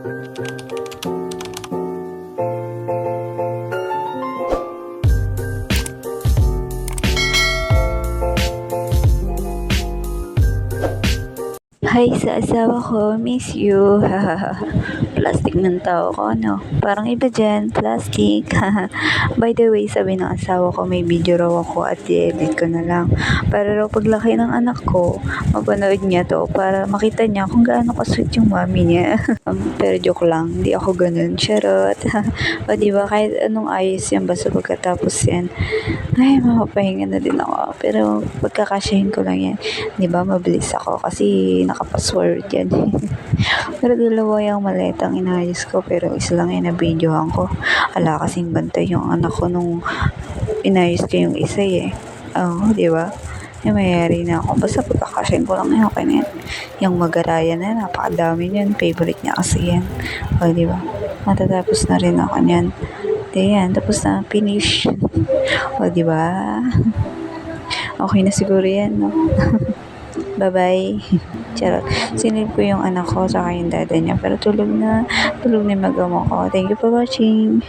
Hi sa asawa ko, miss you. Plastic ng tao ko, no? Parang iba dyan, plastic. By the way, sabi ng asawa ko, may video raw ako at i-edit ko na lang. Para raw paglaki ng anak ko, mapanood niya to para makita niya kung gaano ka-sweet yung mami niya. Pero joke lang, hindi ako ganun. Charot. O diba, kahit anong ayos yan, basta pagkatapos yan, ay, mapapahinga na din ako. Pero pagkakasyahin ko lang yan. Diba, mabilis ako kasi naka-password yan. Pero dalawa yung maletang inayos ko, pero isa lang yung na-videohan ko. Ala, kasing bantay yung anak ko nung inayos ko yung isa eh. Oo, diba? Yung mayayari na ako. Basta pagkakasyahin ko lang yan, okay na yan. Yung magaraya na, napakadami yan. Favorite niya kasi yan. O, diba? Matatapos na rin ako niyan. Yan, tapos na, finish. O, diba? Okay na siguro yan, no? Bye-bye. Charot. Sinilip ko yung anak ko saka yung dada niya. Pero tulog na yung mag-ama ko. Thank you for watching.